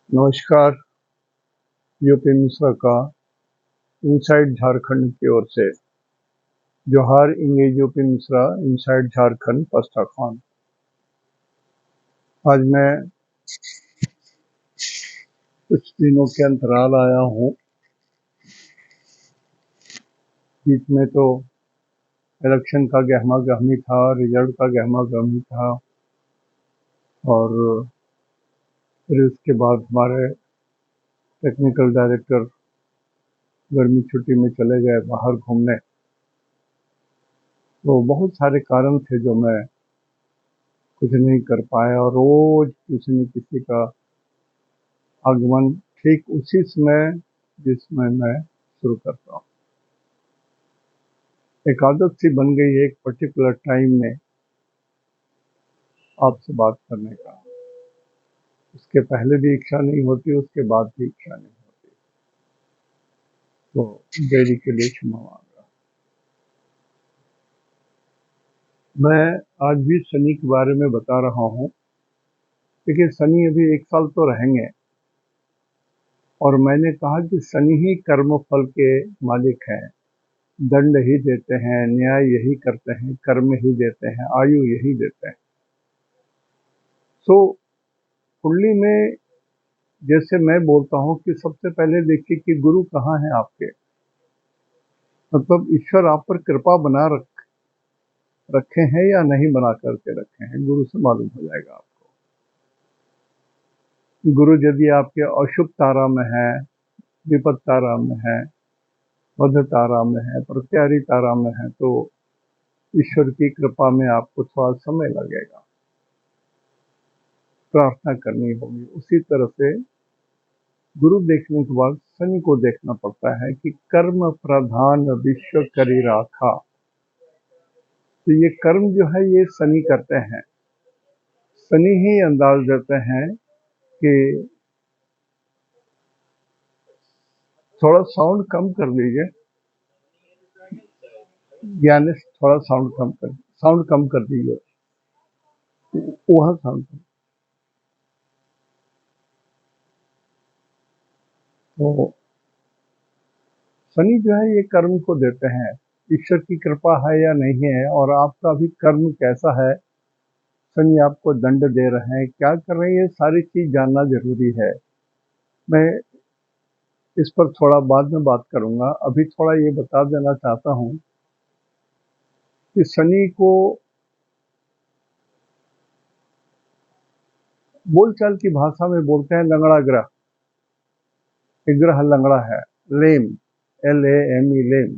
नमस्कार। यूपी मिश्रा का इनसाइड झारखंड की ओर से जोहार इंगे यूपी मिश्रा इनसाइड झारखंड पस्ता खान। आज मैं कुछ दिनों के अंतराल आया हूँ। बीच में तो इलेक्शन का गहमा गहमी था, रिजल्ट का गहमा गहमी था, और फिर उसके बाद हमारे टेक्निकल डायरेक्टर गर्मी छुट्टी में चले गए बाहर घूमने। तो बहुत सारे कारण थे जो मैं कुछ नहीं कर पाया, और रोज किसी न किसी का आगमन ठीक उसी समय जिसमें मैं शुरू करता हूँ। एक आदत सी बन गई है एक पर्टिकुलर टाइम में आपसे बात करने का। उसके पहले भी इच्छा नहीं होती, उसके बाद भी इच्छा नहीं होती, तो देरी के लिए क्षमा मांग रहा हूँ। मैं आज भी शनि के बारे में बता रहा हूँ। देखिए, शनि अभी 1 साल तो रहेंगे, और मैंने कहा कि शनि ही कर्म फल के मालिक हैं। दंड ही देते हैं, न्याय यही करते हैं, कर्म ही देते हैं, आयु यही देते हैं। तो कुंडली में जैसे मैं बोलता हूँ कि सबसे पहले देखिए कि गुरु कहाँ है आपके। मतलब ईश्वर आप पर कृपा बना रखे हैं या नहीं बना करके रखे हैं, गुरु से मालूम हो जाएगा आपको। गुरु यदि आपके अशुभ तारा में है, विपद तारा में है, मध्य तारा में है, प्रत्यारी तारा में है, तो ईश्वर की कृपा में आपको थोड़ा समय लगेगा, प्रार्थना करनी होगी। उसी तरह से गुरु देखने के बाद शनि को देखना पड़ता है कि कर्म प्रधान विश्व करी राखा। तो ये कर्म जो है ये शनि करते हैं। शनि ही अंदाज देते हैं कि थोड़ा साउंड कम कर दीजिए, यानी थोड़ा साउंड कम कर दीजिए, वह साउंड। तो शनि जो है ये कर्म को देते हैं। ईश्वर की कृपा है या नहीं है, और आपका भी कर्म कैसा है, शनि आपको दंड दे रहे हैं, क्या कर रहे हैं, ये सारी चीज जानना जरूरी है। मैं इस पर थोड़ा बाद में बात करूंगा। अभी थोड़ा ये बता देना चाहता हूँ कि शनि को बोलचाल की भाषा में बोलते हैं लंगड़ा ग्रह। एक ग्रह लंगड़ा है, लेम, LAME, लेम।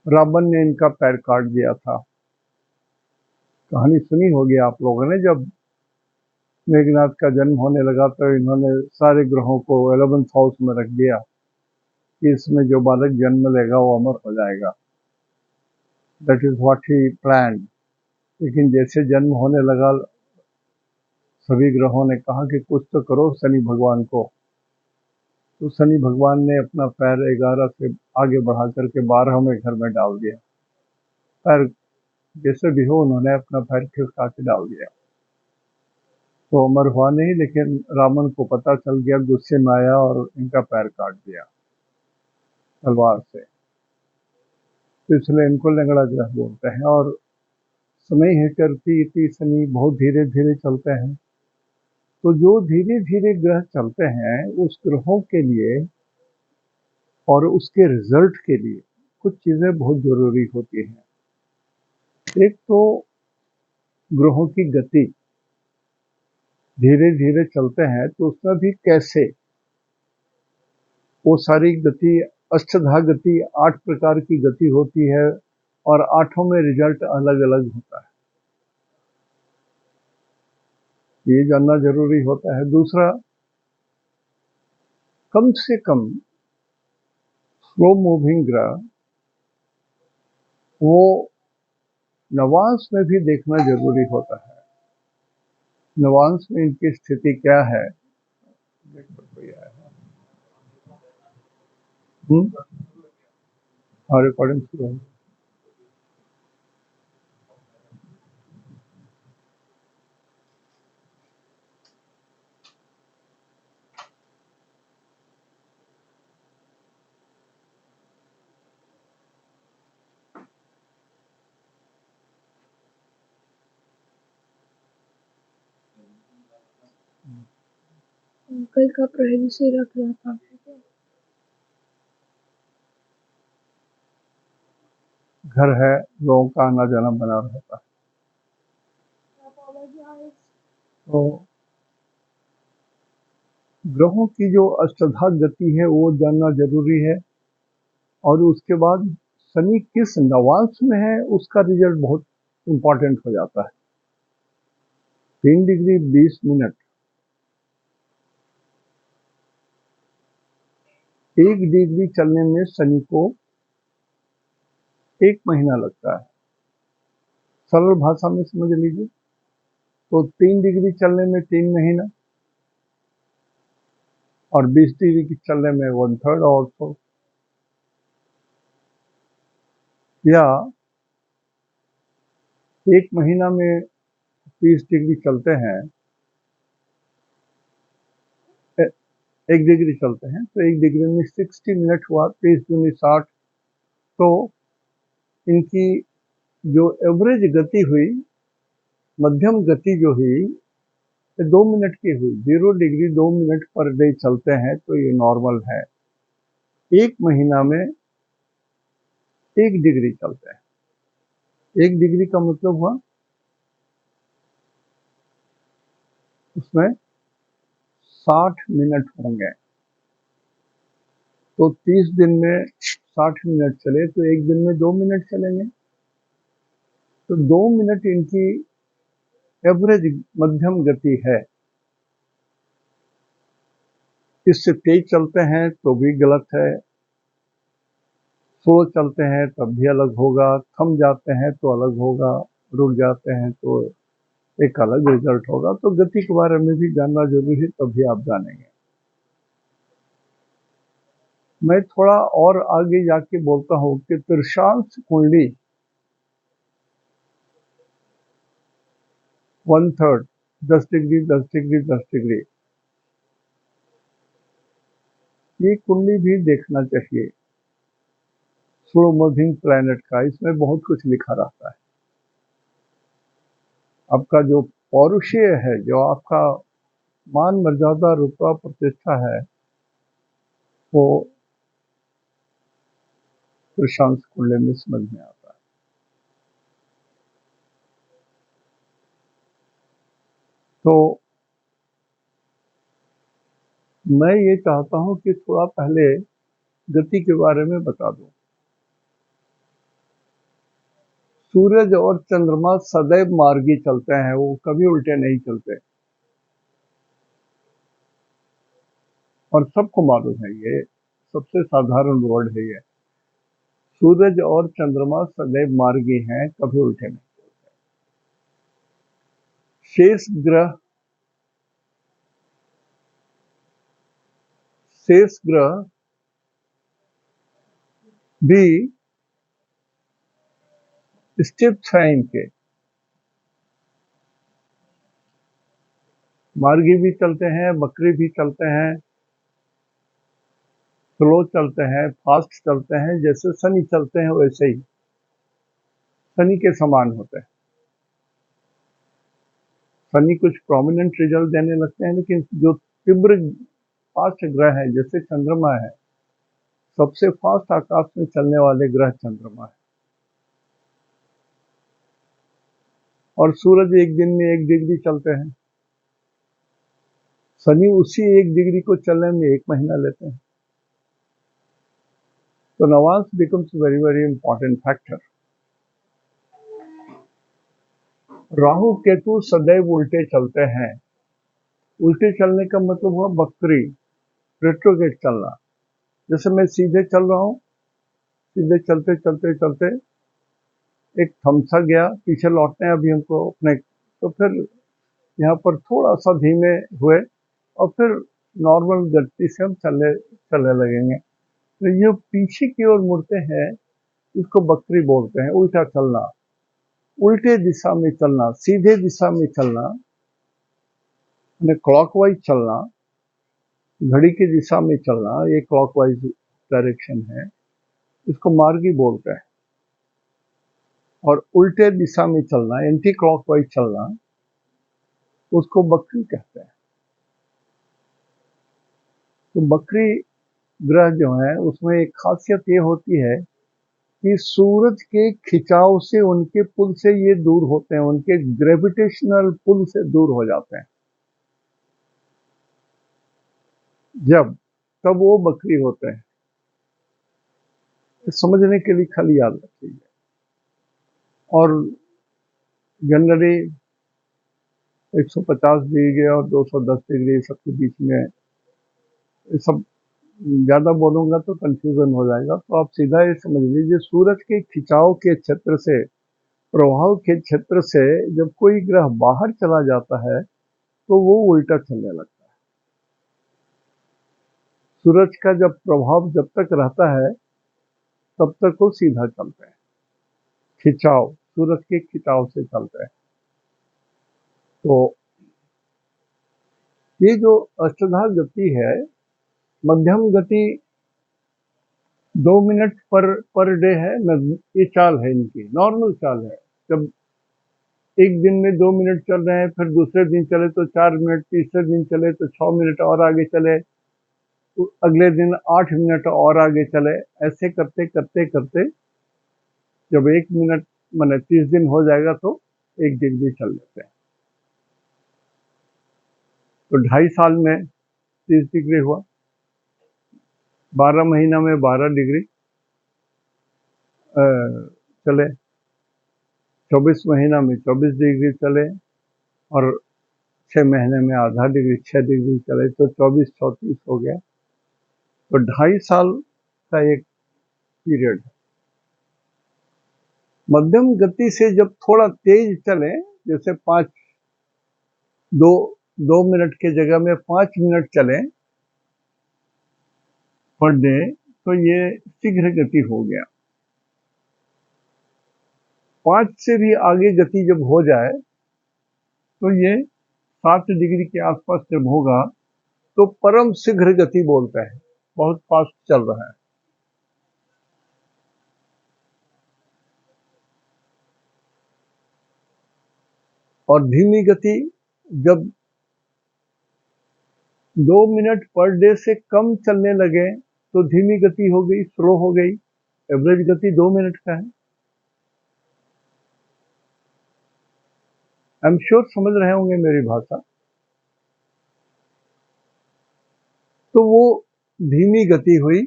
रावण ने इनका पैर काट दिया था। कहानी सुनी होगी आप लोगों ने। जब मेघनाथ का जन्म होने लगा तो इन्होंने सारे ग्रहों को 11th हाउस में रख दिया कि इसमें जो बालक जन्म लेगा वो अमर हो जाएगा। That is what he plan. लेकिन जैसे जन्म होने लगा, सभी ग्रहों ने कहा कि कुछ तो करो शनि भगवान को। तो शनि भगवान ने अपना पैर 11 से आगे बढ़ा करके 12वें घर में डाल दिया। पैर जैसे भी हो, उन्होंने अपना पैर खिसका के डाल दिया। तो अमर हुआ नहीं, लेकिन रावण को पता चल गया, गुस्से में आया और इनका पैर काट दिया तलवार से। तो इसलिए इनको लंगड़ा ग्रह बोलते हैं। और समय है करती इति शनि, बहुत धीरे धीरे चलते हैं। तो जो धीरे धीरे ग्रह चलते हैं, उस ग्रहों के लिए और उसके रिजल्ट के लिए कुछ चीजें बहुत जरूरी होती हैं। एक तो ग्रहों की गति, धीरे धीरे चलते हैं तो उसमें भी कैसे वो सारी गति, अष्टधा गति, 8 प्रकार की गति होती है, और 8 में रिजल्ट अलग अलग होता है, ये जानना जरूरी होता है। दूसरा, कम से कम स्लो मूविंग ग्रह वो नवांश में भी देखना जरूरी होता है। नवांश में इनकी स्थिति क्या है। और रिकॉर्डिंग शुरू हो। कल का पहले से रख रहा था। घर है, लोगों का आना जाना बना रहता है। तो ग्रहों की जो अष्टधा गति है वो जानना जरूरी है, और उसके बाद शनि किस नवांश में है उसका रिजल्ट बहुत इंपॉर्टेंट हो जाता है। 3 डिग्री 20 मिनट, 1 डिग्री चलने में शनि को 1 महीना लगता है। सरल भाषा में समझ लीजिए, तो 3 डिग्री चलने में 3 महीना, और 20 डिग्री की चलने में 1/3 और तो, या 1 महीना में 30 डिग्री चलते हैं, 1 डिग्री चलते हैं तो 1 डिग्री में 60 मिनट हुआ, 30 दूनी 60। तो इनकी जो एवरेज गति हुई, मध्यम गति जो हुई, ये 2 मिनट की हुई। 0 डिग्री 2 मिनट पर डे चलते हैं तो ये नॉर्मल है। 1 महीना में 1 डिग्री चलते हैं। 1 डिग्री का मतलब हुआ उसमें 60 मिनट होंगे। तो 30 दिन में 60 मिनट चले तो 1 दिन में 2 मिनट चलेंगे। तो 2 मिनट इनकी एवरेज मध्यम गति है। इससे तेज चलते हैं तो भी गलत है, स्लो चलते हैं तब भी अलग होगा, थम जाते हैं तो अलग होगा, रुक जाते हैं तो एक अलग रिजल्ट होगा। तो गति के बारे में भी जानना जरूरी है, तभी आप जानेंगे। मैं थोड़ा और आगे जाके बोलता हूँ कि तृषांश कुंडली 1/3, 10 डिग्री 10 डिग्री 10 डिग्री, ये कुंडली भी देखना चाहिए। स्लो मूविंग प्लैनेट का इसमें बहुत कुछ लिखा रहता है। आपका जो पौरुषीय है, जो आपका मान मर्यादा रुतबा प्रतिष्ठा है, वो तृषांश कुंडली में समझ में आता है। तो मैं ये चाहता हूं कि थोड़ा पहले गति के बारे में बता दूं। सूरज और चंद्रमा सदैव मार्गी चलते हैं, वो कभी उल्टे नहीं चलते, और सबको मालूम है, ये सबसे साधारण वर्ड है ये। सूरज और चंद्रमा सदैव मार्गी हैं, कभी उल्टे नहीं। शेष ग्रह भी स्टेप्स हैं इनके, मार्गी भी चलते हैं, बकरी भी चलते हैं, स्लो चलते हैं, फास्ट चलते हैं। जैसे शनि चलते हैं वैसे ही शनि के समान होते हैं। शनि कुछ प्रोमिनेंट रिजल्ट देने लगते हैं, लेकिन जो तीव्र फास्ट ग्रह है जैसे चंद्रमा है, सबसे फास्ट आकाश में चलने वाले ग्रह चंद्रमा है। और सूरज एक दिन में 1 डिग्री चलते हैं, शनि उसी 1 डिग्री को चलने में 1 महीना लेते हैं। तो Navamsa becomes very very important factor. Rahu Ketu सदैव उल्टे चलते हैं। उल्टे चलने का मतलब हुआ बकरी, रेट्रोगेट चलना। जैसे मैं सीधे चल रहा हूँ, सीधे चलते चलते चलते एक थमसा गया, पीछे लौटने अभी हमको अपने, तो फिर यहाँ पर थोड़ा सा धीमे हुए और फिर नॉर्मल गति से हम चलने चलने लगेंगे। तो ये पीछे की ओर मुड़ते हैं, इसको बकरी बोलते हैं। उल्टा चलना, उल्टे दिशा में चलना, सीधे दिशा में चलना, क्लॉकवाइज चलना, घड़ी की दिशा में चलना, ये क्लॉकवाइज डायरेक्शन है, इसको मार्गी बोलते हैं। और उल्टे दिशा में चलना, एंटी क्लॉकवाइज चलना, उसको बकरी कहते हैं। तो बकरी ग्रह जो है उसमें एक खासियत ये होती है कि सूरज के खिंचाव से उनके पुल से ये दूर होते हैं, उनके ग्रेविटेशनल पुल से दूर हो जाते हैं। जब तब वो बकरी होते हैं। तो समझने के लिए खाली याद रखिए। और जनरली 150 डिग्री और 210 डिग्री सबके बीच में, ये सब ज़्यादा बोलूँगा तो कंफ्यूजन हो जाएगा, तो आप सीधा ये समझ लीजिए सूरज के खिंचाव के क्षेत्र से, प्रभाव के क्षेत्र से जब कोई ग्रह बाहर चला जाता है तो वो उल्टा चलने लगता है। सूरज का जब प्रभाव जब तक रहता है तब तक वो सीधा चलता है, खिंचाव सूरज के खिंचाव से चलता है। तो ये जो अष्टधा गति है, मध्यम गति 2 मिनट पर डे है, ये चाल है, इनकी नॉर्मल चाल है। जब एक दिन में 2 मिनट चल रहे हैं, फिर दूसरे दिन चले तो 4 मिनट, तीसरे दिन चले तो 6 मिनट और आगे चले, तो अगले दिन 8 मिनट और आगे चले, ऐसे करते करते करते जब 1 मिनट माने 30 दिन हो जाएगा तो 1 डिग्री चल लेते हैं। तो 2.5 साल में 30 डिग्री हुआ, 12 महीना में 12 डिग्री चले, 24 महीना में 24 डिग्री चले, और 6 महीने में आधा डिग्री 6 डिग्री चले, तो 24-34 हो गया। तो 2.5 साल का एक पीरियड है। मध्यम गति से जब थोड़ा तेज चले, जैसे 2 मिनट के जगह में 5 मिनट चले पर डे, तो ये शीघ्र गति हो गया। 5 से भी आगे गति जब हो जाए तो ये 7 डिग्री के आसपास जब होगा तो परम शीघ्र गति बोलते हैं, बहुत फास्ट चल रहा है। और धीमी गति जब 2 मिनट पर डे से कम चलने लगे तो धीमी गति हो गई, स्लो हो गई। एवरेज गति 2 मिनट का है। आई एम श्योर समझ रहे होंगे मेरी भाषा। तो वो धीमी गति हुई।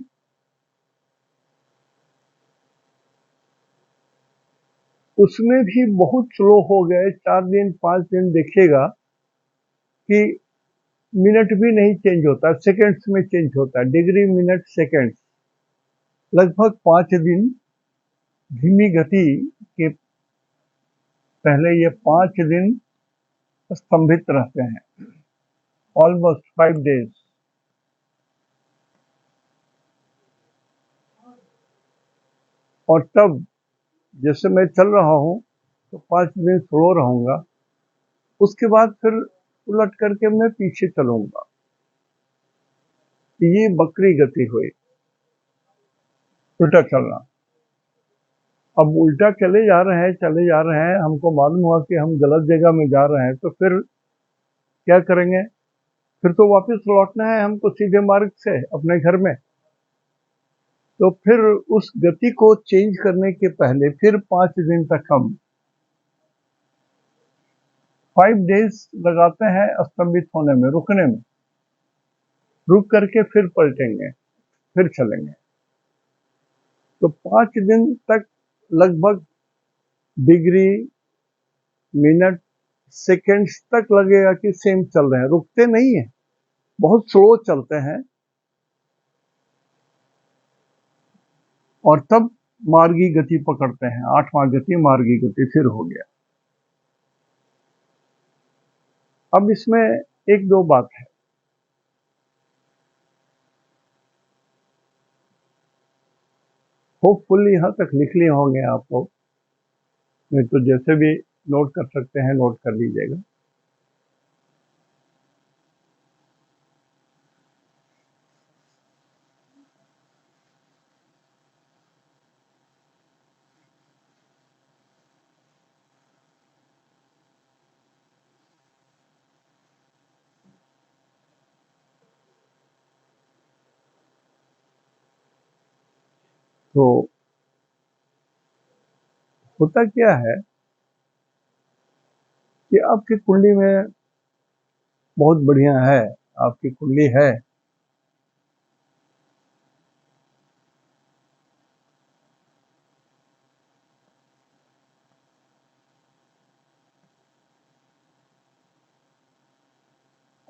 उसमें भी बहुत स्लो हो गए। 4 दिन 5 दिन देखिएगा कि मिनट भी नहीं चेंज होता, सेकंड्स में चेंज होता है, डिग्री मिनट सेकंड्स। लगभग 5 दिन धीमी गति के पहले ये 5 दिन स्तंभित रहते हैं, ऑलमोस्ट 5 डेज। और तब जैसे मैं चल रहा हूँ तो 5 दिन स्लो रहूंगा, उसके बाद फिर उलट करके मैं पीछे चलूंगा। ये बकरी गति हुई, उल्टा चलना। अब उल्टा चले जा रहे हैं, हमको मालूम हुआ कि हम गलत जगह में जा रहे हैं, तो फिर क्या करेंगे? फिर तो वापस लौटना है हमको सीधे मार्ग से अपने घर में। तो फिर उस गति को चेंज करने के पहले फिर 5 दिन तक हम 5 डेज लगाते हैं स्तंभित होने में, रुकने में। रुक करके फिर पलटेंगे, फिर चलेंगे। तो 5 दिन तक लगभग डिग्री मिनट सेकंड्स तक लगेगा कि सेम चल रहे हैं, रुकते नहीं है, बहुत स्लो चलते हैं। और तब मार्गी गति पकड़ते हैं, 8वां गति मार्गी गति फिर हो गया। अब इसमें एक दो बात है। होपफुली यहाँ तक लिख लिए होंगे आप लोग, नहीं तो जैसे भी नोट कर सकते हैं नोट कर लीजिएगा। तो होता क्या है कि आपकी कुंडली में बहुत बढ़िया है, आपकी कुंडली है,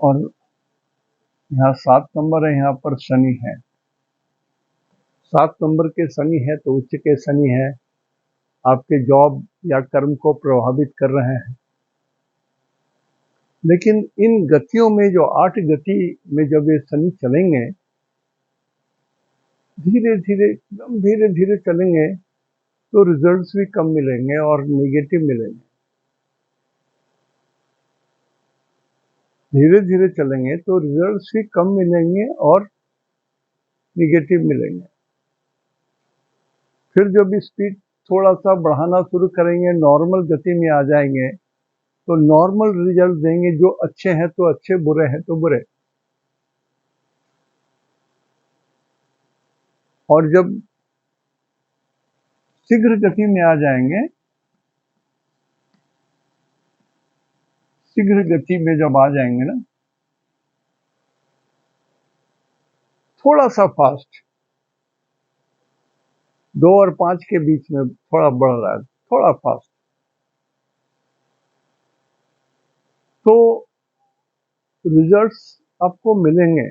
और यहाँ 7 नंबर है, यहाँ पर शनि है। 7 नंबर के शनि है तो उच्च के शनि है, आपके जॉब या कर्म को प्रभावित कर रहे हैं। लेकिन इन गतियों में जो 8 गति में जब ये शनि चलेंगे, धीरे धीरे एकदम धीरे धीरे चलेंगे, तो रिजल्ट्स भी कम मिलेंगे और नेगेटिव मिलेंगे। धीरे धीरे चलेंगे तो रिजल्ट्स भी कम मिलेंगे और नेगेटिव मिलेंगे। फिर जब स्पीड थोड़ा सा बढ़ाना शुरू करेंगे, नॉर्मल गति में आ जाएंगे, तो नॉर्मल रिजल्ट देंगे। जो अच्छे हैं तो अच्छे, बुरे हैं तो बुरे। और जब शीघ्र गति में आ जाएंगे, शीघ्र गति में जब आ जाएंगे ना, थोड़ा सा फास्ट, 2 और 5 के बीच में थोड़ा बढ़ रहा है, थोड़ा फास्ट, तो रिजल्ट्स आपको मिलेंगे।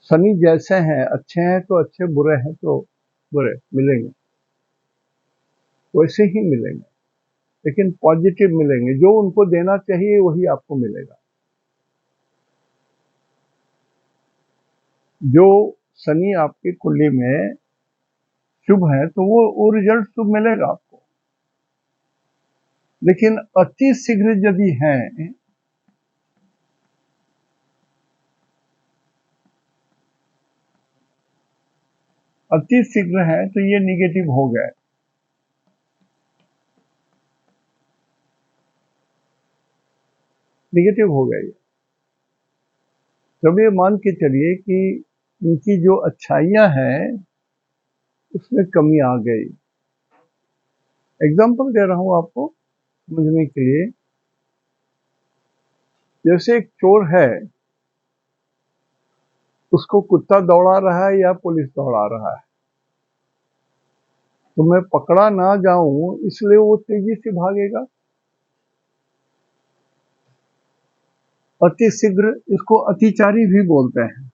शनि जैसे हैं, अच्छे हैं तो अच्छे, बुरे हैं तो बुरे मिलेंगे, वैसे ही मिलेंगे, लेकिन पॉजिटिव मिलेंगे। जो उनको देना चाहिए वही आपको मिलेगा। जो शनि आपकी कुंडली में शुभ है तो वो रिजल्ट शुभ मिलेगा आपको। लेकिन अति शीघ्र यदि है, अति शीघ्र है तो ये निगेटिव हो गए। निगेटिव हो गए। जब ये मान के चलिए कि इनकी जो अच्छाइयां हैं उसमें कमी आ गई। एग्जाम्पल दे रहा हूं आपको समझने के लिए। जैसे एक चोर है, उसको कुत्ता दौड़ा रहा है या पुलिस दौड़ा रहा है, तो मैं पकड़ा ना जाऊं इसलिए वो तेजी से भागेगा। अति शीघ्र, इसको अतिचारी भी बोलते हैं।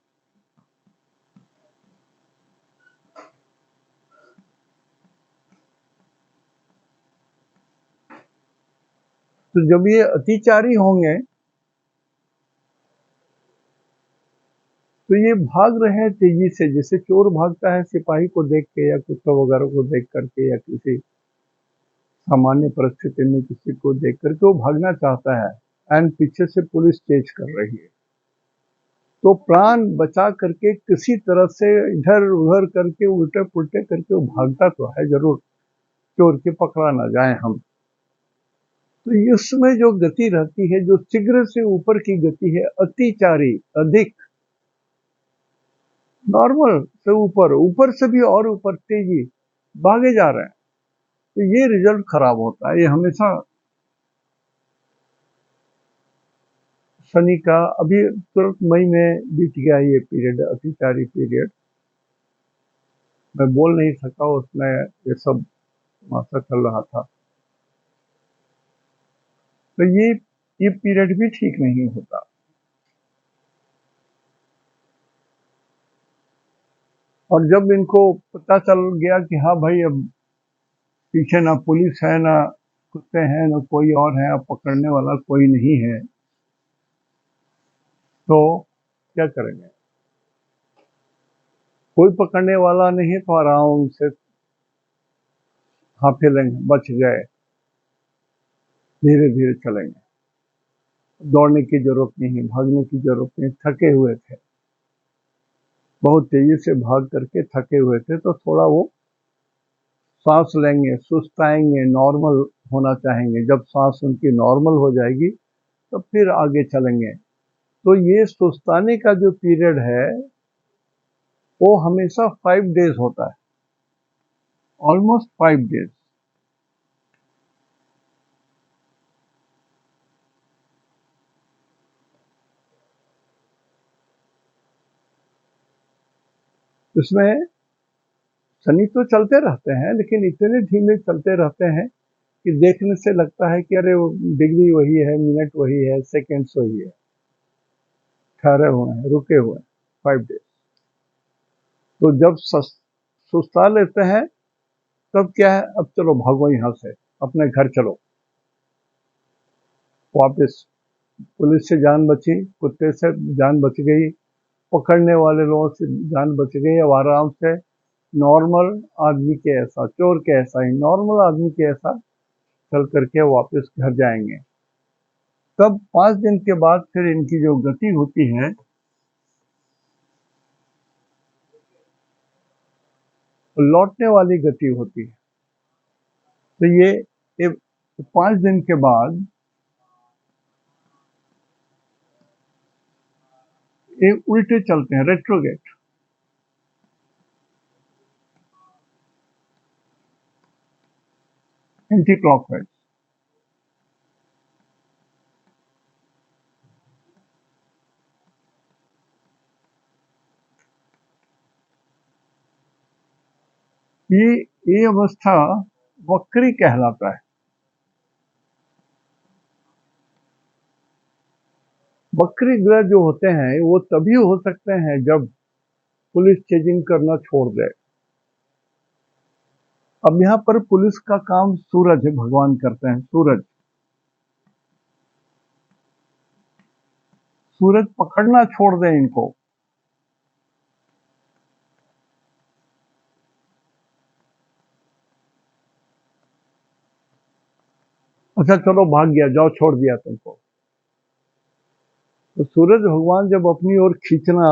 तो जब ये अतिचारी होंगे तो ये भाग रहे हैं तेजी से, जैसे चोर भागता है सिपाही को देख के या कुत्ता वगैरह को देख करके, या किसी सामान्य परिस्थिति में किसी को देख करके वो भागना चाहता है, एंड पीछे से पुलिस चेज कर रही है, तो प्राण बचा करके किसी तरह से इधर उधर करके उल्टे पुल्टे करके वो भागता तो है जरूर, चोर के पकड़ा ना जाए हम। तो इसमें जो गति रहती है, जो शीघ्र से ऊपर की गति है, अतिचारी, अधिक, नॉर्मल से ऊपर, ऊपर से भी और ऊपर तेजी भागे जा रहे हैं, तो ये रिजल्ट खराब होता है। ये हमेशा शनि का, अभी तुरंत मई में बीत गया ये पीरियड, अतिचारी पीरियड, मैं बोल नहीं सका, उसमें ये सब मासा चल रहा था। तो ये पीरियड भी ठीक नहीं होता। और जब इनको पता चल गया कि हाँ भाई, अब पीछे ना पुलिस है, ना कुत्ते हैं, ना कोई और है, अब पकड़ने वाला कोई नहीं है, तो क्या करेंगे? कोई पकड़ने वाला नहीं है तो आराम से हाफे लेंगे, बच गए, धीरे धीरे चलेंगे, दौड़ने की जरूरत नहीं, भागने की जरूरत नहीं। थके हुए थे, बहुत तेजी से भाग करके थके हुए थे, तो थोड़ा वो सांस लेंगे, सुस्ताएंगे, नॉर्मल होना चाहेंगे। जब सांस उनकी नॉर्मल हो जाएगी तो फिर आगे चलेंगे। तो ये सुस्ताने का जो पीरियड है वो हमेशा 5 डेज होता है। almost 5 days. इसमें शनि तो चलते रहते हैं, लेकिन इतने धीमे चलते रहते हैं कि देखने से लगता है कि अरे वो डिग्री वही है, मिनट वही है, सेकेंड्स वही है, ठहरे हुए हैं, रुके हुए हैं 5 days। तो जब सुस्ता लेते हैं तब क्या है, अब चलो भागो यहाँ से, अपने घर चलो वापस। पुलिस से जान बची, कुत्ते से जान बच गई, पकड़ने वाले लोगों से जान बच गई। अब आराम से नॉर्मल आदमी के ऐसा, चोर के ऐसा ही, नॉर्मल आदमी के ऐसा चल करके वापस घर जाएंगे। तब 5 दिन के बाद फिर इनकी जो गति होती है, लौटने वाली गति होती है। तो ये 5 दिन के बाद ये उल्टे चलते हैं, रेट्रोगेट, एंटी क्लॉकवाइज। ये अवस्था वक्री कहलाता है। वक्री ग्रह जो होते हैं वो तभी हो सकते हैं जब पुलिस चेजिंग करना छोड़ दे। अब यहाँ पर पुलिस का काम सूरज भगवान करते हैं। सूरज पकड़ना छोड़ दे इनको, अच्छा चलो भाग गया, जाओ छोड़ दिया तुमको। तो सूरज भगवान जब अपनी ओर खींचना,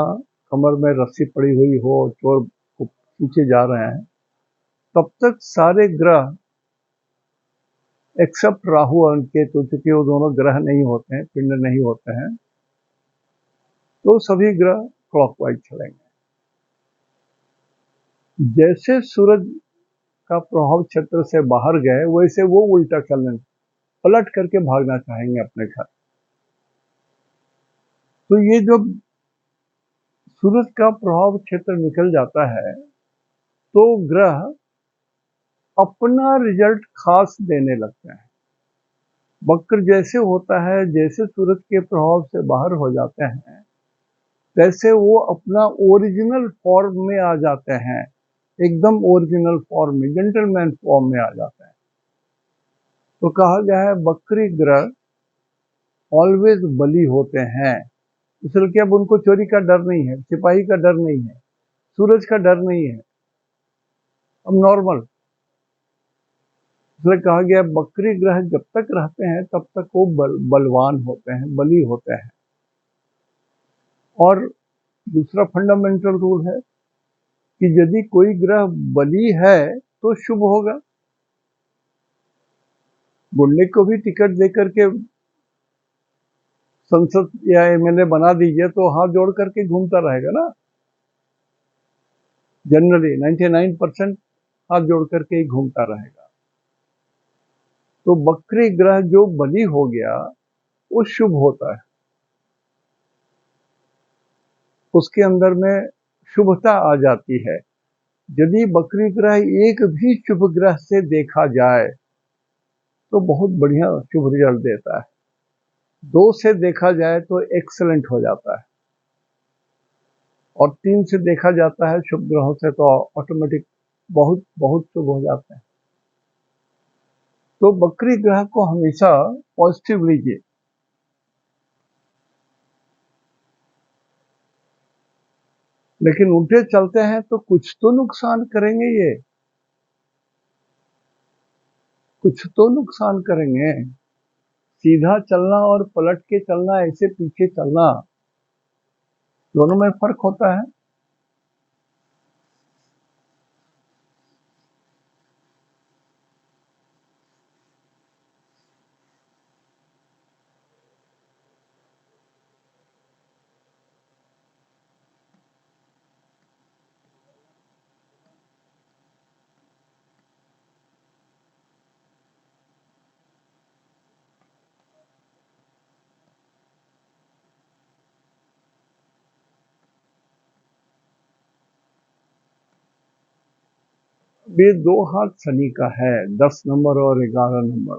कमर में रस्सी पड़ी हुई हो, चोर को खींचे जा रहे हैं, तब तक सारे ग्रह एक्सेप्ट राहु और केतु, चूंकि वो दोनों ग्रह नहीं होते हैं, पिंड नहीं होते हैं, तो सभी ग्रह क्लॉकवाइज चलेंगे। जैसे सूरज का प्रभाव क्षेत्र से बाहर गए, वैसे वो उल्टा चलने, पलट करके भागना चाहेंगे अपने घर। तो ये जो सूरज का प्रभाव क्षेत्र निकल जाता है, तो ग्रह अपना रिजल्ट खास देने लगते हैं। वक्र जैसे होता है, जैसे सूरज के प्रभाव से बाहर हो जाते हैं, तैसे वो अपना ओरिजिनल फॉर्म में आ जाते हैं, एकदम ओरिजिनल फॉर्म में, जेंटलमैन फॉर्म में आ जाते हैं। तो कहा गया है वक्री ग्रह ऑलवेज बली होते हैं, इसलिए कि अब उनको चोरी का डर नहीं है, सिपाही का डर नहीं है, सूरज का डर नहीं है, अब नॉर्मल। इसलिए कहा गया वक्री ग्रह जब तक रहते हैं तब तक वो बलवान होते हैं, बली होते हैं। और दूसरा फंडामेंटल रूल है कि यदि कोई ग्रह बली है तो शुभ होगा। गुंडे को भी टिकट देकर के संसद या एमएलए बना दीजिए तो हाथ जोड़ करके घूमता रहेगा ना, जनरली 99% हाथ जोड़ करके ही घूमता रहेगा। तो वक्री ग्रह जो बली हो गया वो शुभ होता है, उसके अंदर में शुभता आ जाती है। यदि वक्री ग्रह एक भी शुभ ग्रह से देखा जाए तो बहुत बढ़िया शुभ रिजल्ट देता है, 2 से देखा जाए तो एक्सलेंट हो जाता है, और 3 से देखा जाता है शुभ ग्रहों से तो ऑटोमेटिक बहुत बहुत शुभ हो जाते हैं। तो वक्री ग्रह को हमेशा पॉजिटिव लीजिए। लेकिन उल्टे चलते हैं तो कुछ तो नुकसान करेंगे, ये कुछ तो नुकसान करेंगे। सीधा चलना और पलट के चलना, ऐसे पीछे चलना, दोनों में फर्क होता है। ये दो हाथ शनि का है, 10 नंबर और 11 नंबर।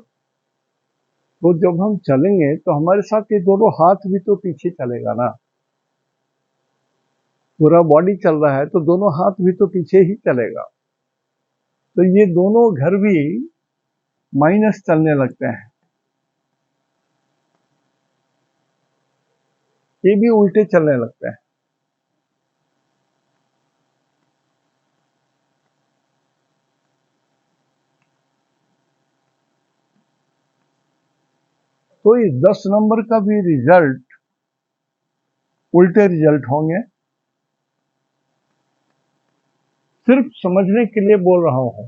तो जब हम चलेंगे तो हमारे साथ ये दोनों हाथ भी तो पीछे चलेगा ना। पूरा बॉडी चल रहा है तो दोनों हाथ भी तो पीछे ही चलेगा। तो ये दोनों घर भी माइनस चलने लगते हैं, ये भी उल्टे चलने लगते हैं। तो इस 10 नंबर का भी रिजल्ट उल्टे रिजल्ट होंगे। सिर्फ समझने के लिए बोल रहा हूँ।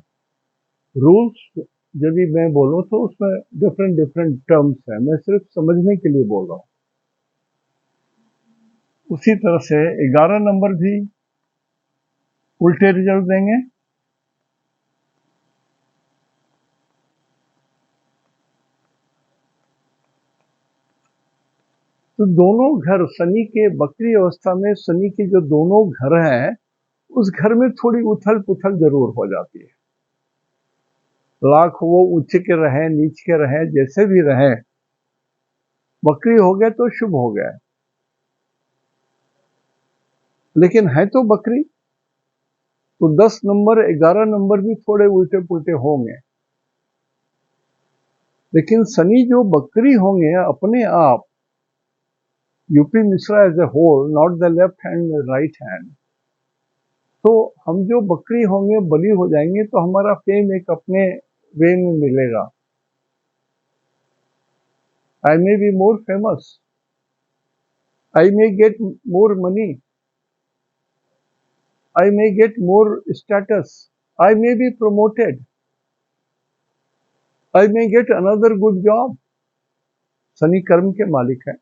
रूल्स यदि मैं बोलूँ तो उसमें डिफरेंट डिफरेंट टर्म्स है, मैं सिर्फ समझने के लिए बोल रहा हूँ। उसी तरह से 11 नंबर भी उल्टे रिजल्ट देंगे। तो दोनों घर शनि के वक्री अवस्था में शनि के जो दोनों घर हैं, उस घर में थोड़ी उथल पुथल जरूर हो जाती है। लाख वो उच्च के रहे नीच के रहे जैसे भी रहे, वक्री हो गए तो शुभ हो गए, लेकिन है तो बकरी। तो 10 नंबर 11 नंबर भी थोड़े उल्टे पुल्टे होंगे, लेकिन शनि जो बकरी होंगे अपने आप, UP Mishra as a whole, not the left hand right hand, तो हम जो बकरी होंगे बली हो जाएंगे तो हमारा फेम एक अपने वे में मिलेगा। I may be more famous, I may get more money, I may get more status, I may be promoted, I may get another good job. Shani कर्म के मालिक है।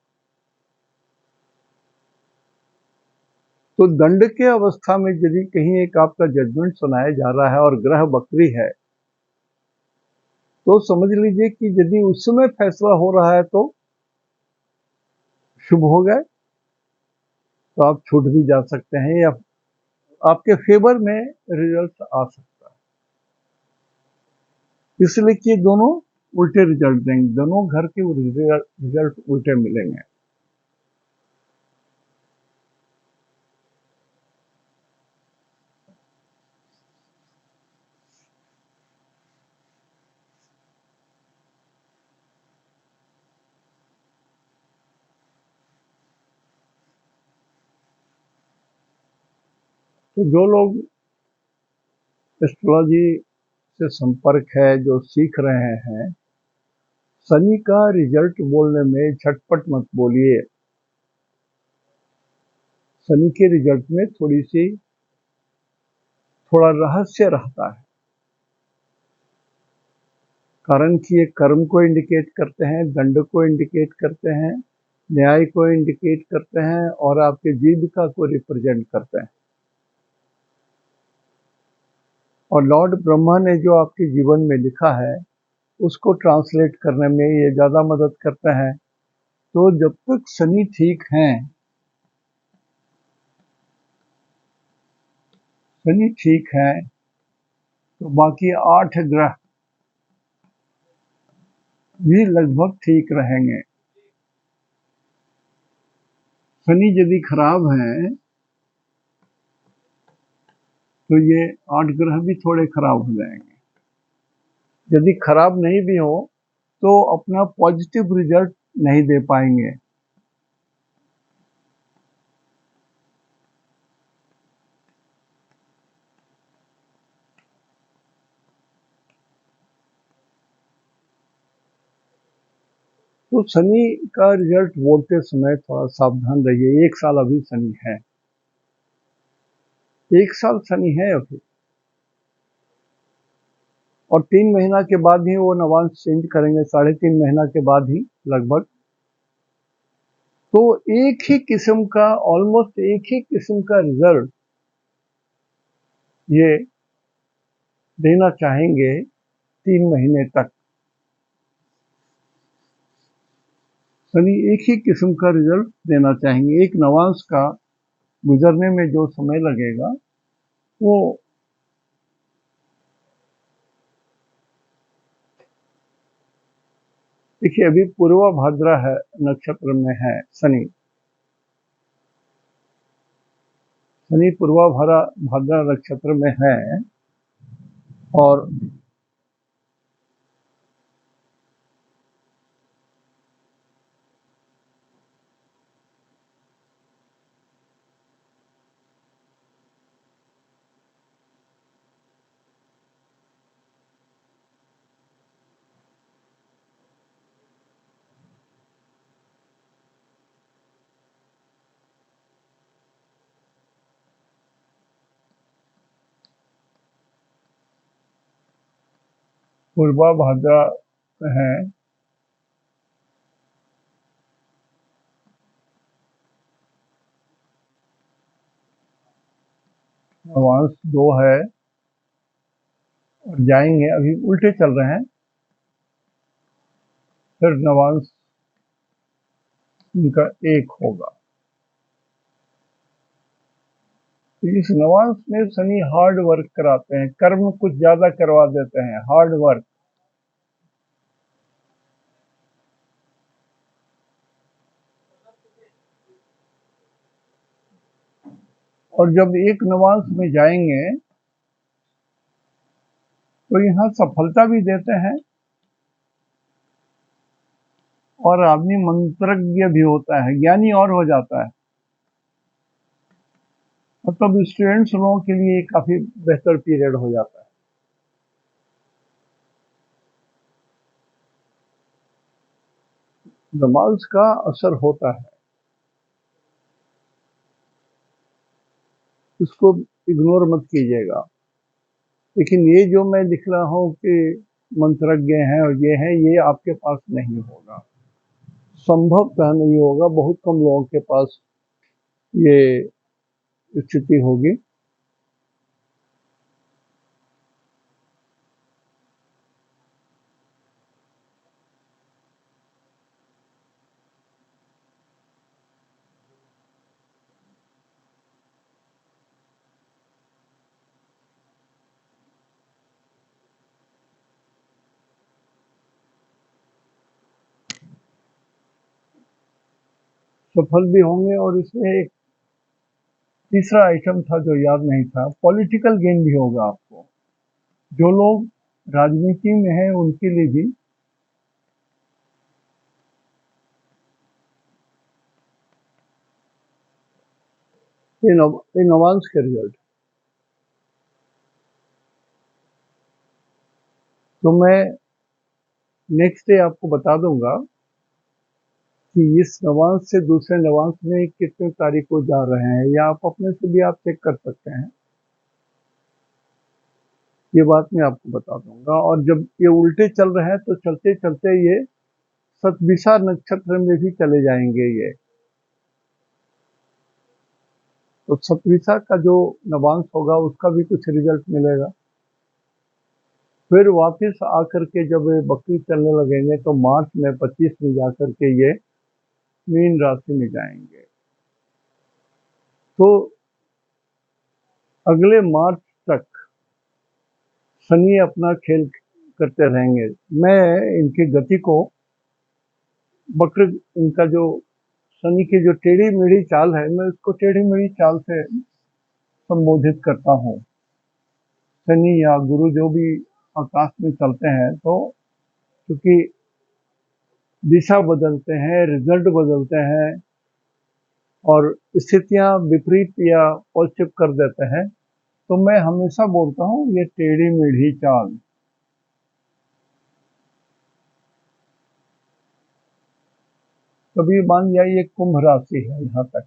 तो दंड के अवस्था में यदि कहीं एक आपका जजमेंट सुनाया जा रहा है और ग्रह बकरी है, तो समझ लीजिए कि यदि उस समय फैसला हो रहा है तो शुभ हो गए, तो आप छूट भी जा सकते हैं या आपके फेवर में रिजल्ट आ सकता है। इसलिए कि दोनों उल्टे रिजल्ट देंगे, दोनों घर के रिजल्ट उल्टे मिलेंगे। तो जो लोग एस्ट्रोलॉजी से संपर्क है, जो सीख रहे हैं, शनि का रिजल्ट बोलने में झटपट मत बोलिए। शनि के रिजल्ट में थोड़ा रहस्य रहता है, कारण कि ये कर्म को इंडिकेट करते हैं, दंड को इंडिकेट करते हैं, न्याय को इंडिकेट करते हैं और आपके जीविका को रिप्रेजेंट करते हैं। और लॉर्ड ब्रह्मा ने जो आपके जीवन में लिखा है उसको ट्रांसलेट करने में ये ज़्यादा मदद करते हैं। तो जब तक शनि ठीक हैं, शनि ठीक है तो बाकी 8 ग्रह भी लगभग ठीक रहेंगे। शनि यदि खराब है तो ये 8 ग्रह भी थोड़े खराब हो जाएंगे। यदि खराब नहीं भी हो तो अपना पॉजिटिव रिजल्ट नहीं दे पाएंगे। तो शनि का रिजल्ट बोलते समय थोड़ा सावधान रहिए। 1 साल अभी शनि है, 1 साल शनि है अभी, और 3 महीना के बाद ही वो नवांश चेंज करेंगे, 3.5 महीना के बाद ही लगभग। तो एक ही किस्म का, ऑलमोस्ट एक ही किस्म का रिजल्ट ये देना चाहेंगे 3 महीने तक। शनि एक ही किस्म का रिजल्ट देना चाहेंगे। एक नवांश का गुजरने में जो समय लगेगा वो देखिए अभी पूर्वा भाद्रा है नक्षत्र में है शनि। शनि पूर्वा भाद्रा नक्षत्र में है और पूर्वा भाद्रा है नवांश 2 है और जाएंगे, अभी उल्टे चल रहे हैं, फिर नवांश इनका 1 होगा। तो इस नवांश में शनि हार्ड वर्क कराते हैं, कर्म कुछ ज्यादा करवा देते हैं, हार्ड वर्क। और जब एक नवांश में जाएंगे तो यहाँ सफलता भी देते हैं और आदमी मंत्रज्ञ भी होता है, ज्ञानी और हो जाता है। मतलब स्टूडेंट्स लोगों के लिए काफी बेहतर पीरियड हो जाता है। नमाज का असर होता है, इसको इग्नोर मत कीजिएगा। लेकिन ये जो मैं लिख रहा हूँ कि मंत्रज्ञ हैं और ये है, ये आपके पास नहीं होगा, संभवतः नहीं होगा, बहुत कम लोगों के पास ये स्थिति होगी। सफल भी होंगे और इसमें एक तीसरा आइटम था जो याद नहीं था, पॉलिटिकल गेन भी होगा आपको। जो लोग राजनीति में हैं उनके लिए भी ये नवांश के रिजल्ट। तो मैं नेक्स्ट डे आपको बता दूंगा कि इस नवांश से दूसरे नवांश में कितने तारीख को जा रहे हैं, या आप अपने से भी आप चेक कर सकते हैं। ये बात मैं आपको बता दूंगा। और जब ये उल्टे चल रहे हैं तो चलते चलते ये शतभिषा नक्षत्र में भी चले जाएंगे ये। तो शतभिषा का जो नवांश होगा उसका भी कुछ रिजल्ट मिलेगा। फिर वापस आकर के जब ये बकरी चलने लगेंगे तो मार्च में 25 में जाकर के ये मीन राशि में जाएंगे। तो अगले मार्च तक शनि अपना खेल करते रहेंगे। मैं इनकी गति को वक्र, इनका जो शनि की जो टेढ़ी मेढ़ी चाल है, मैं उसको टेढ़ी मेढ़ी चाल से संबोधित करता हूँ। शनि या गुरु जो भी आकाश में चलते हैं तो क्योंकि दिशा बदलते हैं, रिजल्ट बदलते हैं और स्थितियां विपरीत या पॉजिटिव कर देते हैं, तो मैं हमेशा बोलता हूँ ये टेढ़ी मेढ़ी चाल। कभी मान जाइए कुंभ राशि है यहाँ तक,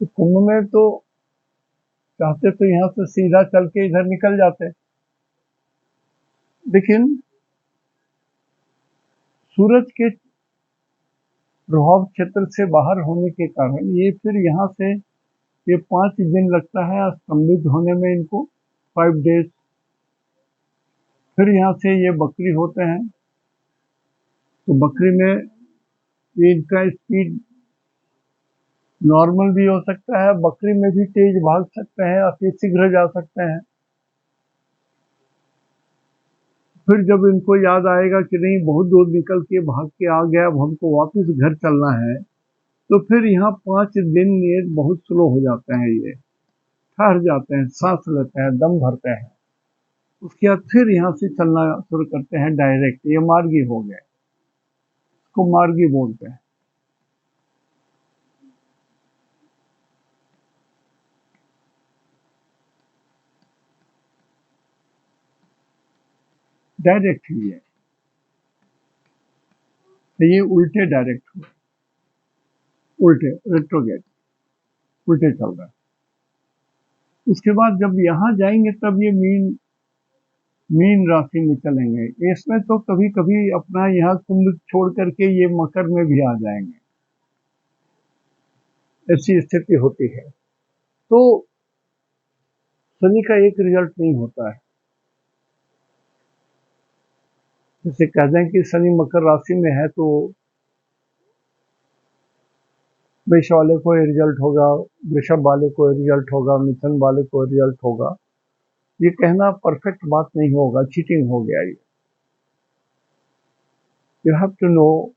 तो कुंभ में तो चाहते तो यहाँ से सीधा चल के इधर निकल जाते, लेकिन सूरज के प्रभाव क्षेत्र से बाहर होने के कारण ये फिर यहाँ से ये 5 दिन लगता है स्तंभित होने में इनको, 5 डेज। फिर यहाँ से ये बकरी होते हैं, तो बकरी में ये इनका स्पीड नॉर्मल भी हो सकता है, बकरी में भी तेज भाग सकते हैं, अति शीघ्र जा सकते हैं। फिर जब इनको याद आएगा कि नहीं बहुत दूर निकल के भाग के आ गया, अब हमको वापस घर चलना है, तो फिर यहाँ 5 दिन ये बहुत स्लो हो जाते हैं, ये ठहर जाते हैं, सांस लेते हैं, दम भरते हैं। उसके बाद फिर यहाँ से चलना शुरू करते हैं डायरेक्ट। ये मार्गी हो गए, इसको मार्गी बोलते हैं। डायरेक्ट ही है, तो ये उल्टे डायरेक्ट हुए, उल्टे रेट्रोगेट, उल्टे चल रहा है। उसके बाद जब यहाँ जाएंगे तब ये मीन राशि में चलेंगे। इसमें तो कभी कभी अपना यहाँ कुंभ छोड़ करके ये मकर में भी आ जाएंगे, ऐसी स्थिति होती है। तो शनि का एक रिजल्ट नहीं होता है। जैसे कह दें कि शनि मकर राशि में है तो मेष वाले को ये रिजल्ट होगा, वृषभ वाले को ये रिजल्ट होगा, मिथुन वाले को रिजल्ट होगा, ये कहना परफेक्ट बात नहीं होगा, चीटिंग हो गया ये। यू हैव टू नो,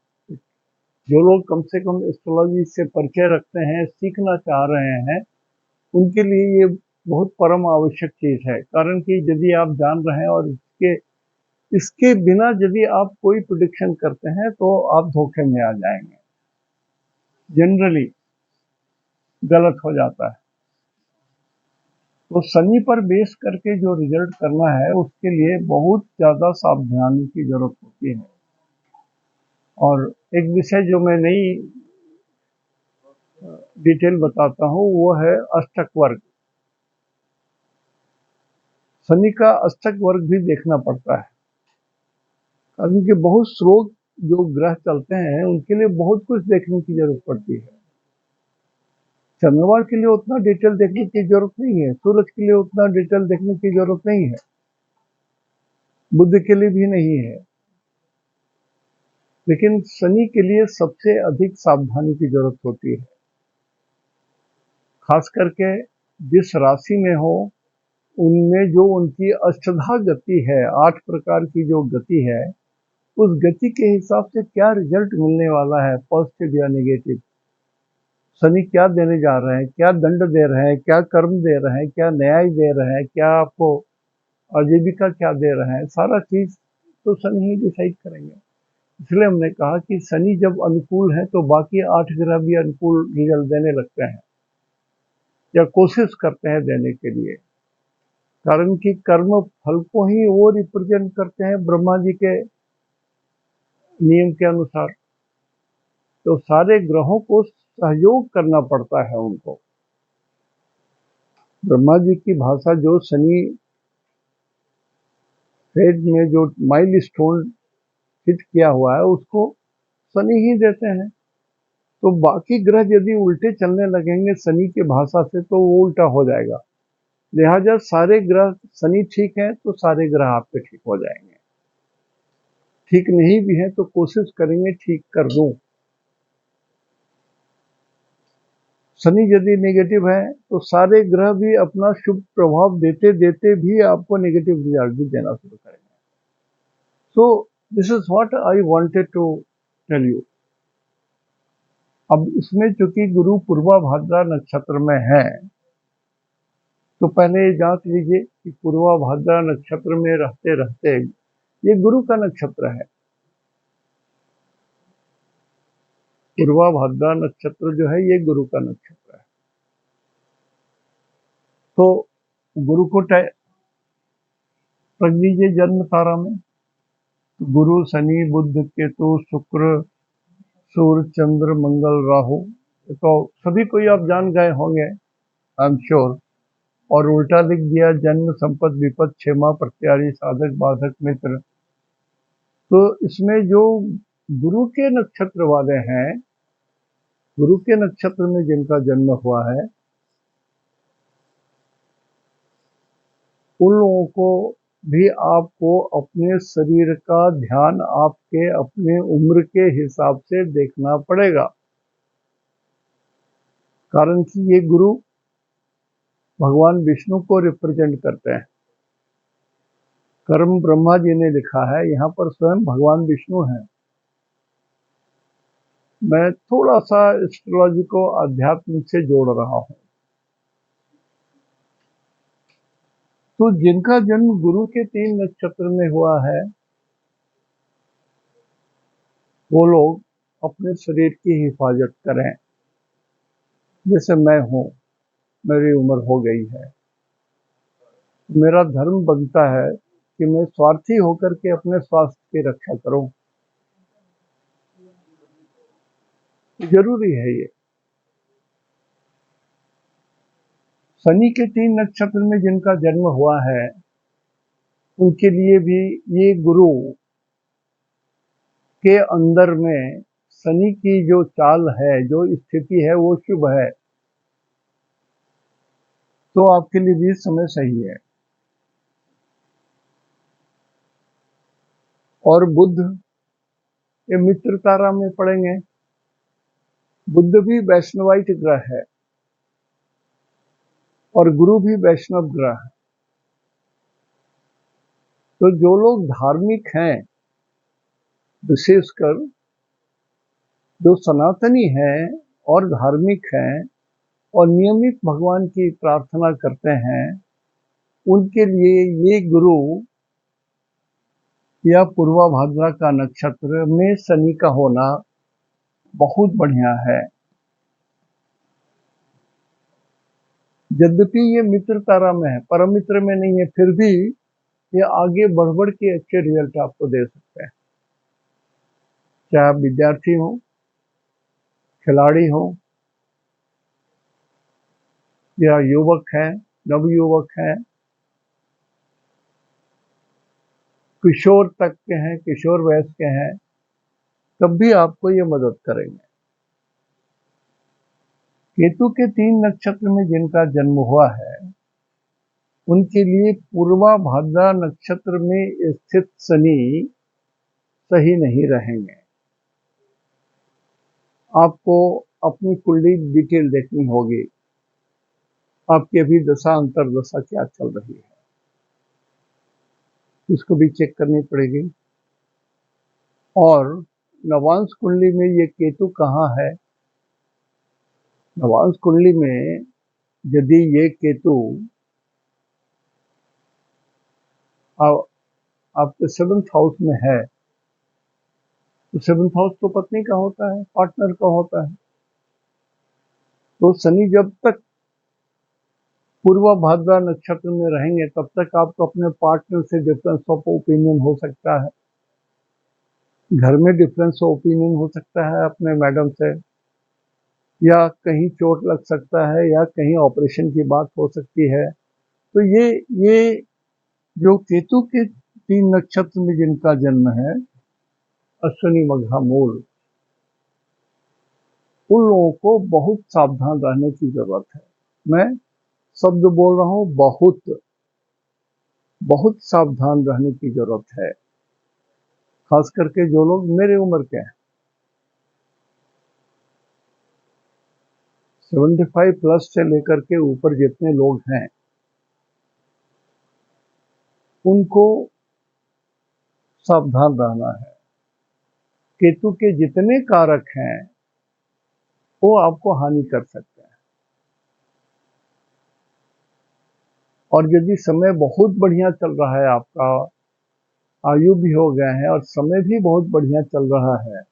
जो लोग कम से कम एस्ट्रोलॉजी से परिचय रखते हैं, सीखना चाह रहे हैं, उनके लिए ये बहुत परम आवश्यक चीज है। कारण कि यदि आप जान रहे हैं और इसके बिना यदि आप कोई प्रिडिक्शन करते हैं तो आप धोखे में आ जाएंगे, जनरली गलत हो जाता है। तो शनि पर बेस करके जो रिजल्ट करना है उसके लिए बहुत ज्यादा सावधानी की जरूरत होती है। और एक विषय जो मैं नहीं डिटेल बताता हूँ वो है अष्टक वर्ग। शनि का अष्टक वर्ग भी देखना पड़ता है, क्योंकि बहुत स्लो जो ग्रह चलते हैं उनके लिए बहुत कुछ देखने की जरूरत पड़ती है। चंद्रमा के लिए उतना डिटेल देखने की जरूरत नहीं है, सूरज के लिए उतना डिटेल देखने की जरूरत नहीं है, बुध के लिए भी नहीं है, लेकिन शनि के लिए सबसे अधिक सावधानी की जरूरत होती है। खास करके जिस राशि में हो उनमें जो उनकी अष्टधा गति है, 8 प्रकार की जो गति है, उस गति के हिसाब से क्या रिजल्ट मिलने वाला है, पॉजिटिव या नेगेटिव। शनि क्या देने जा रहे हैं, क्या दंड दे रहे हैं, क्या कर्म दे रहे हैं, क्या न्याय दे रहे हैं, क्या आपको आजीविका क्या दे रहे हैं, सारा चीज तो शनि ही डिसाइड करेंगे। इसलिए हमने कहा कि शनि जब अनुकूल है तो बाकी 8 ग्रह भी अनुकूल रिजल्ट देने लगते हैं या कोशिश करते हैं देने के लिए। कारण कि कर्म फल को ही वो रिप्रेजेंट करते हैं ब्रह्मा जी के नियम के अनुसार। तो सारे ग्रहों को सहयोग करना पड़ता है उनको। ब्रह्मा जी की भाषा जो शनि फेज में जो माइलस्टोन हिट किया हुआ है उसको शनि ही देते हैं। तो बाकी ग्रह यदि उल्टे चलने लगेंगे शनि की भाषा से तो वो उल्टा हो जाएगा। लिहाजा सारे ग्रह, शनि ठीक है तो सारे ग्रह आपके ठीक हो जाएंगे, ठीक नहीं भी है तो कोशिश करेंगे ठीक कर दूं। शनि यदि नेगेटिव है तो सारे ग्रह भी अपना शुभ प्रभाव देते देते भी आपको नेगेटिव रिजल्ट भी देना शुरू करेंगे। So this is what I wanted to tell you. अब इसमें चूंकि गुरु पूर्वा भाद्रा नक्षत्र में है तो पहले जांच लीजिए कि पूर्वा भाद्रा नक्षत्र में रहते रहते, ये गुरु का नक्षत्र है, पूर्वा भाद्रा नक्षत्र जो है ये गुरु का नक्षत्र है। तो गुरु को रख दीजिए जन्म तारा में। गुरु, शनि, बुध, केतु, शुक्र, सूर्य, चंद्र, मंगल, राहु, तो सभी कोई आप जान गए होंगे आई एम श्योर। और उल्टा लिख दिया जन्म, संपत, विपत, क्षेमा, प्रत्यारी, साधक, बाधक, मित्र। तो इसमें जो गुरु के नक्षत्र वाले हैं, गुरु के नक्षत्र में जिनका जन्म हुआ है उन लोगों को भी आपको अपने शरीर का ध्यान आपके अपने उम्र के हिसाब से देखना पड़ेगा। कारण कि ये गुरु भगवान विष्णु को रिप्रेजेंट करते हैं। कर्म ब्रह्मा जी ने लिखा है, यहाँ पर स्वयं भगवान विष्णु हैं। मैं थोड़ा सा एस्ट्रोलॉजी को अध्यात्म से जोड़ रहा हूं। तो जिनका जन्म गुरु के 3 नक्षत्र में हुआ है, वो लोग अपने शरीर की हिफाजत करें। जैसे मैं हूं, मेरी उम्र हो गई है, मेरा धर्म बनता है कि मैं स्वार्थी होकर के अपने स्वास्थ्य की रक्षा करूं। जरूरी है ये। शनि के 3 नक्षत्र में जिनका जन्म हुआ है, उनके लिए भी ये गुरु के अंदर में शनि की जो चाल है, जो स्थिति है, वो शुभ है। तो आपके लिए भी समय सही है। और बुध ये मित्र तारा में पड़ेंगे। बुध भी वैष्णवाइट ग्रह है और गुरु भी वैष्णव ग्रह है। तो जो लोग धार्मिक हैं, विशेषकर जो सनातनी हैं और धार्मिक हैं और नियमित भगवान की प्रार्थना करते हैं, उनके लिए ये गुरु या पूर्वा भाद्रा का नक्षत्र में शनि का होना बहुत बढ़िया है। यद्यपि ये मित्र तारा में है, परम मित्र में नहीं है, फिर भी ये आगे बढ़ बढ़ के अच्छे रिजल्ट आपको दे सकते हैं। चाहे आप विद्यार्थी हो, खिलाड़ी हो, या युवक हैं, नवयुवक हैं, किशोर तक के हैं, किशोर वयस्क के हैं, तब भी आपको ये मदद करेंगे। केतु के 3 नक्षत्र में जिनका जन्म हुआ है, उनके लिए पूर्वा भाद्रा नक्षत्र में स्थित शनि सही नहीं रहेंगे। आपको अपनी कुंडली डिटेल देखनी होगी, आपकी अभी दशा अंतर्दशा क्या चल रही है, इसको भी चेक करनी पड़ेगी। और नवांश कुंडली में ये केतु कहाँ है? नवांश कुंडली में यदि ये केतु आपके 7th हाउस में है, तो 7th हाउस तो पत्नी का होता है, पार्टनर का होता है। तो शनि जब तक पूर्वा भाद्रा नक्षत्र में रहेंगे, तब तक आपको अपने पार्टनर से डिफरेंस ऑफ ओपिनियन हो सकता है, घर में डिफरेंस ऑफ ओपिनियन हो सकता है अपने मैडम से, या कहीं चोट लग सकता है, या कहीं ऑपरेशन की बात हो सकती है। तो ये जो केतु के 3 नक्षत्र में जिनका जन्म है, अश्विनी मघा मूल, उन लोगों को बहुत सावधान रहने की जरूरत है। मैं शब्द बोल रहा हूं, बहुत बहुत सावधान रहने की जरूरत है, खास करके जो लोग मेरे उम्र के हैं। 75 प्लस से लेकर के ऊपर जितने लोग हैं, उनको सावधान रहना है। केतु के जितने कारक हैं, वो आपको हानि कर सकते हैं। और यदि समय बहुत बढ़िया चल रहा है, आपका आयु भी हो गया है और समय भी बहुत बढ़िया चल रहा है,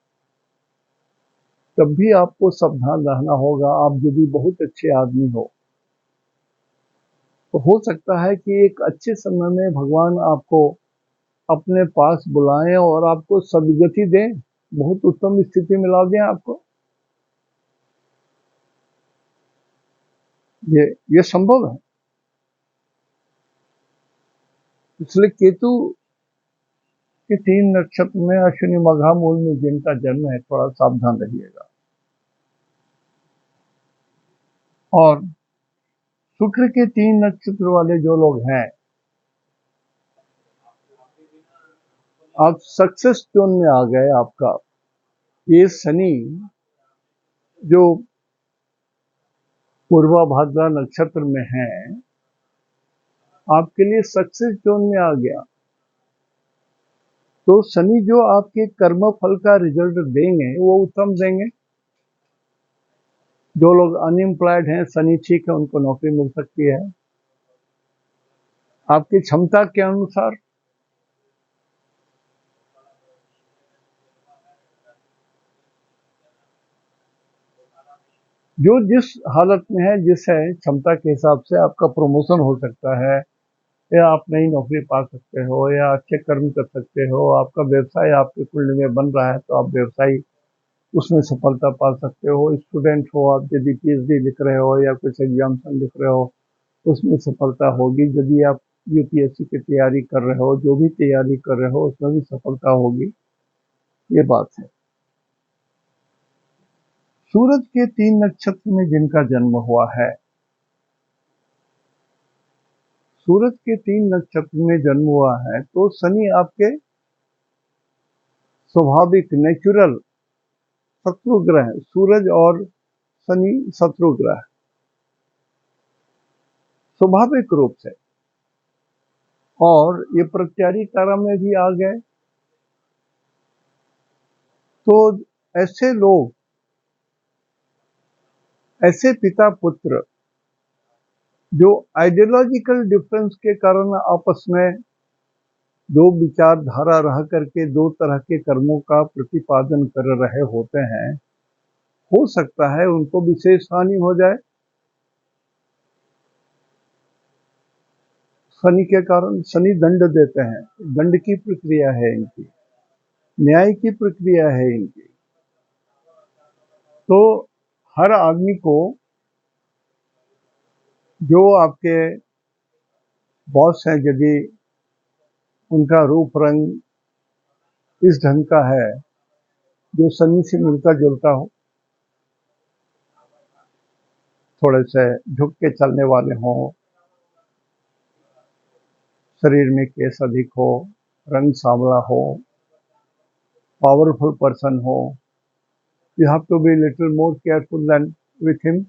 तब भी आपको सावधान रहना होगा। आप यदि बहुत अच्छे आदमी हो, तो हो सकता है कि एक अच्छे समय में भगवान आपको अपने पास बुलाएं और आपको सदगति दें, बहुत उत्तम स्थिति में ला दें आपको। ये संभव है। इसलिए केतु के 3 नक्षत्र में अश्विनी मघा मूल में जिनका जन्म है, थोड़ा सावधान रहिएगा। और शुक्र के 3 नक्षत्र वाले जो लोग हैं, आप सक्सेस जोन में आ गए। आपका ये शनि जो पूर्वा भाद्रा नक्षत्र में है, आपके लिए सक्सेस जोन में आ गया। तो शनि जो आपके कर्म फल का रिजल्ट देंगे वो उत्तम देंगे। जो लोग अनएम्प्लॉयड हैं, शनि ठीक है, उनको नौकरी मिल सकती है आपकी क्षमता के अनुसार। जो जिस हालत में है, जिस है क्षमता के हिसाब से आपका प्रमोशन हो सकता है, या आप नई नौकरी पा सकते हो, या अच्छे कर्म कर सकते हो। आपका व्यवसाय आपके फील्ड में बन रहा है तो आप व्यवसाय उसमें सफलता पा सकते हो। स्टूडेंट हो आप, यदि पीएचडी लिख रहे हो या कुछ एग्जामिनेशन लिख रहे हो, उसमें सफलता होगी। यदि आप यूपीएससी की तैयारी कर रहे हो, जो भी तैयारी कर रहे हो, उसमें भी सफलता होगी, ये बात है। सूरज के 3 नक्षत्र में जिनका जन्म हुआ है, सूरज के 3 नक्षत्र में जन्म हुआ है, तो शनि आपके स्वाभाविक नेचुरल शत्रु ग्रह है। सूरज और शनि शत्रु ग्रह स्वाभाविक रूप से, और ये प्रत्यारी तारा में भी आ गए। तो ऐसे लोग, ऐसे पिता पुत्र जो आइडियोलॉजिकल डिफरेंस के कारण आपस में दो विचारधारा रह करके दो तरह के कर्मों का प्रतिपादन कर रहे होते हैं, हो सकता है उनको विशेष हानि हो जाए शनि के कारण। शनि दंड देते हैं, दंड की प्रक्रिया है इनकी, न्याय की प्रक्रिया है इनकी। तो हर आदमी को, जो आपके बॉस हैं, यदि उनका रूप रंग इस ढंग का है जो शनि से मिलता जुलता हो, थोड़े से झुक के चलने वाले हों, शरीर में केस अधिक हो, रंग सांवला हो, पावरफुल पर्सन हो, you have to be little more careful then with him.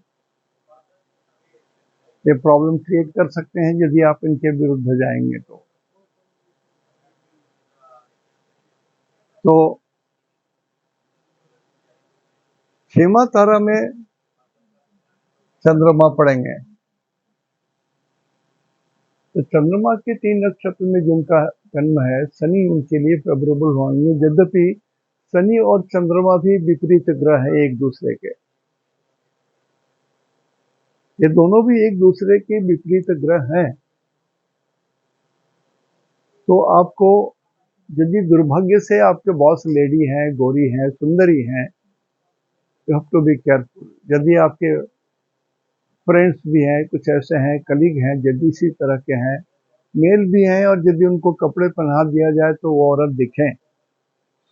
ये प्रॉब्लम क्रिएट कर सकते हैं यदि आप इनके विरुद्ध जाएंगे तो खेमा तारा में चंद्रमा पड़ेंगे। तो चंद्रमा के 3 नक्षत्र में जिनका जन्म है, शनि उनके लिए फेवरेबल होंगे। यद्यपि शनि और चंद्रमा भी विपरीत ग्रह है एक दूसरे के, ये दोनों भी एक दूसरे के विपरीत ग्रह हैं। तो आपको, यदि दुर्भाग्य से आपके बॉस लेडी हैं, गोरी हैं, सुंदरी हैं, you have to be careful. यदि आपके फ्रेंड्स भी हैं, कुछ ऐसे हैं, कलीग हैं, यदि इसी तरह के हैं, मेल भी हैं, और यदि उनको कपड़े पहना दिया जाए तो वो औरत दिखें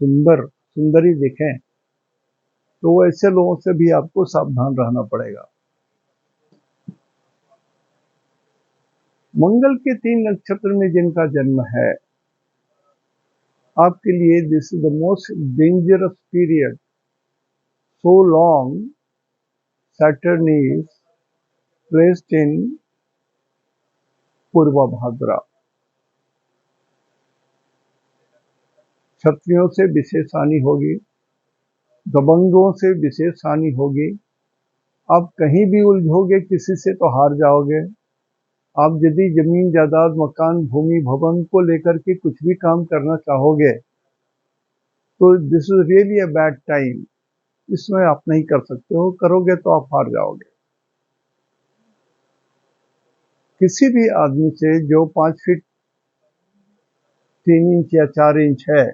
सुंदर, सुंदरी दिखें, तो ऐसे लोगों से भी आपको सावधान रहना पड़ेगा। मंगल के 3 नक्षत्र में जिनका जन्म है, आपके लिए this is the most dangerous period. So long Saturn is placed in Purva Bhadra. क्षत्रियों से विशेष हानि होगी, दबंगों से विशेष हानि होगी। आप कहीं भी उलझोगे किसी से तो हार जाओगे। आप यदि जमीन जायदाद, मकान, भूमि, भवन को लेकर के कुछ भी काम करना चाहोगे तो this is really a bad time. इसमें आप नहीं कर सकते हो, करोगे तो आप हार जाओगे। किसी भी आदमी से जो 5 फीट 3 इंच या 4 इंच है,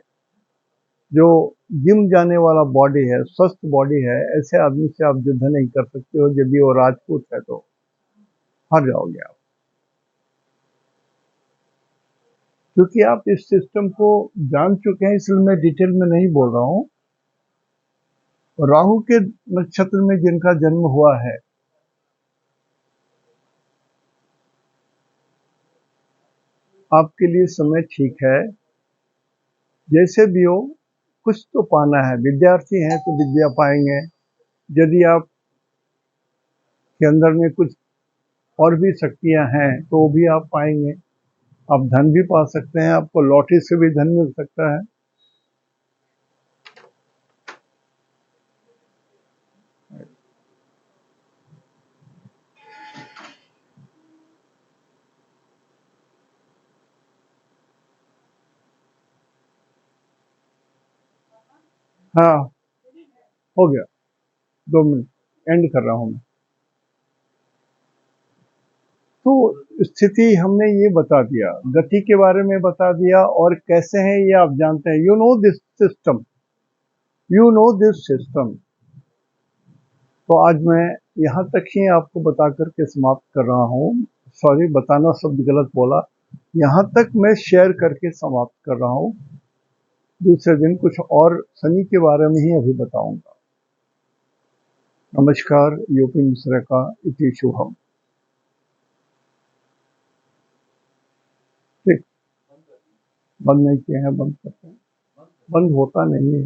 जो जिम जाने वाला बॉडी है, स्वस्थ बॉडी है, ऐसे आदमी से आप युद्ध नहीं कर सकते हो। यदि वो राजपूत है तो हार जाओगे आप, क्योंकि आप इस सिस्टम को जान चुके हैं। इसलिए मैं डिटेल में नहीं बोल रहा हूं। राहु के नक्षत्र में जिनका जन्म हुआ है, आपके लिए समय ठीक है। जैसे भी हो, कुछ तो पाना है। विद्यार्थी हैं तो विद्या पाएंगे। यदि आप के अंदर में कुछ और भी शक्तियां हैं तो वो भी आप पाएंगे। आप धन भी पा सकते हैं, आपको लॉटरी से भी धन मिल सकता है। हाँ, हो गया, 2 मिनट, एंड कर रहा हूं मैं। तो स्थिति हमने ये बता दिया, गति के बारे में बता दिया, और कैसे है ये आप जानते हैं। You know this system, you know this system. तो आज मैं यहाँ तक ही आपको बता करके समाप्त कर रहा हूँ। सॉरी, बताना शब्द गलत बोला, यहाँ तक मैं शेयर करके समाप्त कर रहा हूँ। दूसरे दिन कुछ और शनि के बारे में ही अभी बताऊंगा। नमस्कार, यूपी मिश्रा का इति शुभम। ठीक, बंद नहीं किए हैं, बंद करते हैं, बंद होता नहीं है।